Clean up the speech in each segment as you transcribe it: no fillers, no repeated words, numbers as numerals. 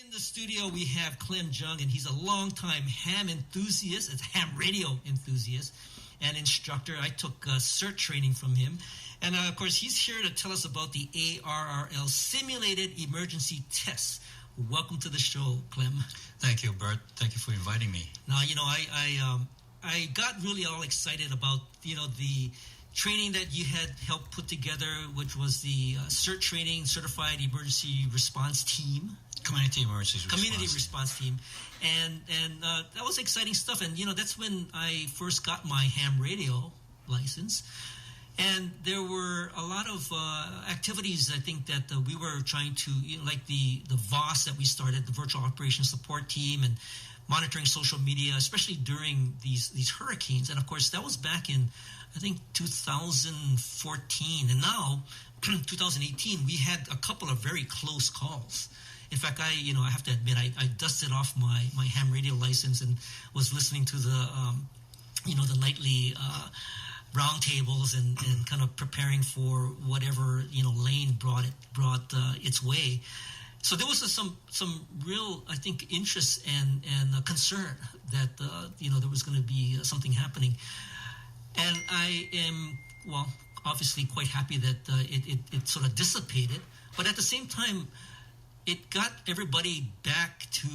In the studio, we have Clem Jung, and he's a longtime ham enthusiast, a ham radio enthusiast, and instructor. I took cert training from him. And, of course, he's here to tell us about the ARRL Simulated Emergency Test. Welcome to the show, Clem. Thank you, Burt. Thank you for inviting me. Now, I got really all excited about, the training that you had helped put together, which was the CERT training, Certified Emergency Response Team. Community Emergency Response Team. And that was exciting stuff. And, that's when I first got my ham radio license. And there were a lot of activities, I think, that we were trying to, like the VOS that we started, the Virtual Operations Support Team, and monitoring social media, especially during these hurricanes. And, of course, that was back in, I think, 2014. And now, 2018, we had a couple of very close calls. In fact, I have to admit, I dusted off my ham radio license and was listening to the nightly roundtables and kind of preparing for whatever lane brought its way. So there was some real, I think, interest and concern that there was going to be something happening, and I am obviously quite happy that it sort of dissipated, but at the same time, it got everybody back to,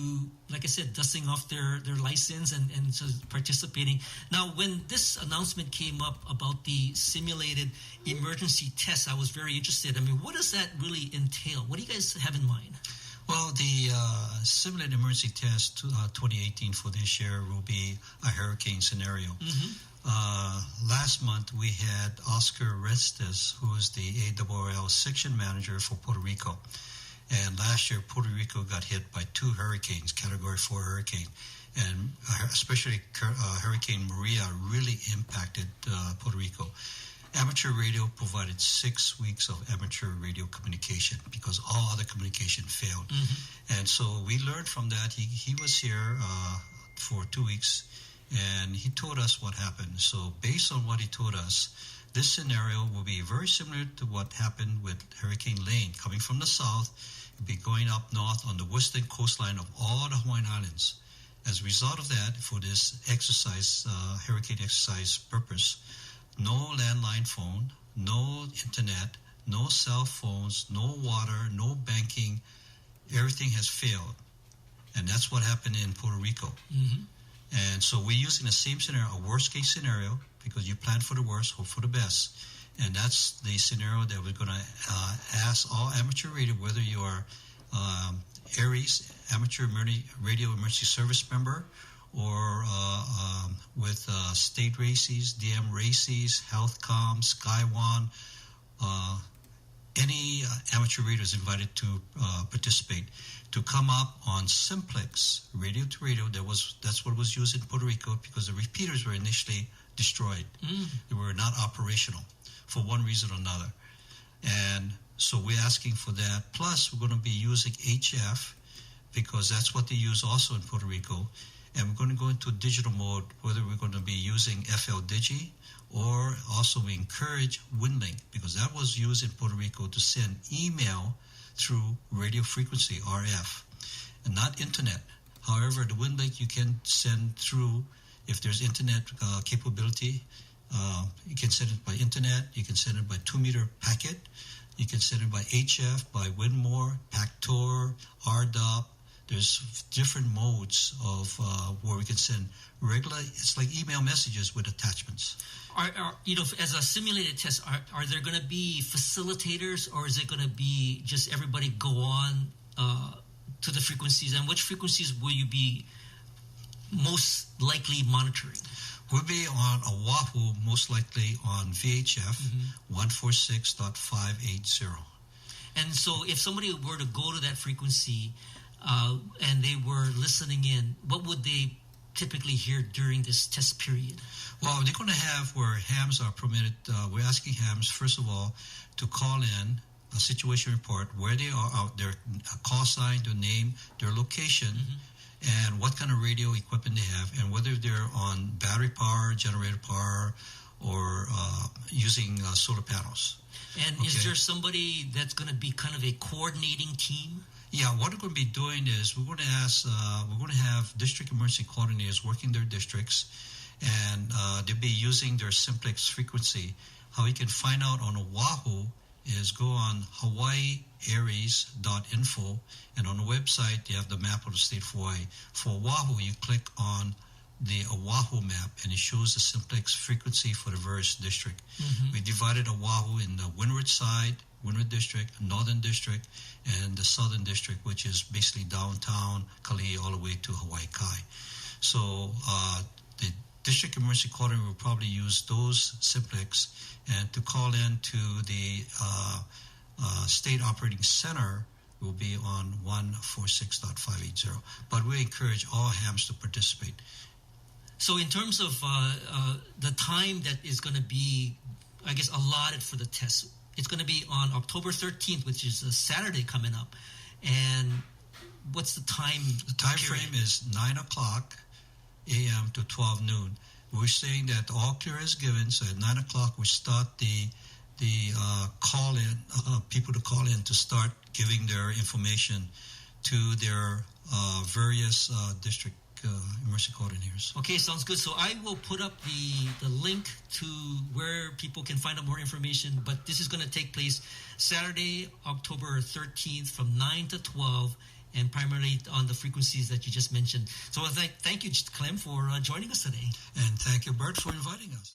like I said, dusting off their license and sort of participating. Now, when this announcement came up about the simulated emergency test, I was very interested. I mean, what does that really entail? What do you guys have in mind? Well, the simulated emergency test 2018 for this year will be a hurricane scenario. Mm-hmm. Last month, we had Oscar Restes, who is the ARRL section manager for Puerto Rico. And last year, Puerto Rico got hit by 2 hurricanes, Category 4 hurricane. And especially Hurricane Maria really impacted Puerto Rico. Amateur radio provided 6 weeks of amateur radio communication because all other communication failed. Mm-hmm. And so we learned from that. He was here for 2 weeks, and he told us what happened. So based on what he told us, this scenario will be very similar to what happened with Hurricane Lane. Coming from the south, it'll be going up north on the western coastline of all the Hawaiian Islands. As a result of that, for this exercise, hurricane exercise purpose, no landline phone, no internet, no cell phones, no water, no banking. Everything has failed. And that's what happened in Puerto Rico. Mm-hmm. And so we're using the same scenario, a worst-case scenario, because you plan for the worst, hope for the best. And that's the scenario that we're going to ask all amateur radio, whether you are ARRL, Amateur Radio Emergency Service member, or with state races, DM races, HealthCom, SkyOne, any amateur radio is invited to participate, to come up on simplex, radio to radio. That's what was used in Puerto Rico because the repeaters were initially destroyed. They were not operational for one reason or another. And so we're asking for that. Plus, we're going to be using HF because that's what they use also in Puerto Rico. And we're going to go into digital mode, whether we're going to be using FL Digi or also we encourage WinLink because that was used in Puerto Rico to send email through radio frequency, RF, and not internet. However, the WinLink you can send through, if there's internet capability, you can send it by internet, you can send it by 2-meter packet, you can send it by HF, by Winmore, PACTOR, RDOP. There's different modes of where we can send regular, it's like email messages with attachments. As a simulated test, are there going to be facilitators, or is it going to be just everybody go on to the frequencies? And which frequencies will you be most likely monitoring? We'll be on Oahu, most likely on VHF 146.580. And so if somebody were to go to that frequency and they were listening in, what would they typically hear during this test period? Well, they're going to have where hams are permitted. We're asking hams, first of all, to call in a situation report, where they are, their call sign, their name, their location, and what kind of radio equipment they have, and whether they're on battery power, generator power, or using solar panels. And is there somebody that's going to be kind of a coordinating team? Yeah, what we're going to be doing is we're going to have district emergency coordinators working their districts, and they'll be using their simplex frequency. How you can find out on Oahu is go on hawaiiaries.info, and on the website you have the map of the state of Hawaii. For Oahu, you click on the Oahu map, and it shows the simplex frequency for the various district. We divided Oahu in the windward side, windward district, northern district, and the southern district, which is basically downtown Kalihi all the way to Hawaii Kai. So the district emergency coordinator will probably use those simplex, and to call in to the state operating center will be on 146.580. But we encourage all hams to participate. So in terms of the time that is going to be, I guess, allotted for the test, it's going to be on October 13th, which is a Saturday coming up. And what's the time? The time frame is 9 o'clock a.m. to 12 noon. We're saying that all clear is given, so at 9 o'clock we start the call-in, people to call in to start giving their information to their various district emergency coordinators. Okay, sounds good. So I will put up the link to where people can find out more information, but this is going to take place Saturday, October 13th from 9 to 12, and primarily on the frequencies that you just mentioned. So thank you, Clem, for joining us today. And thank you, Burt, for inviting us.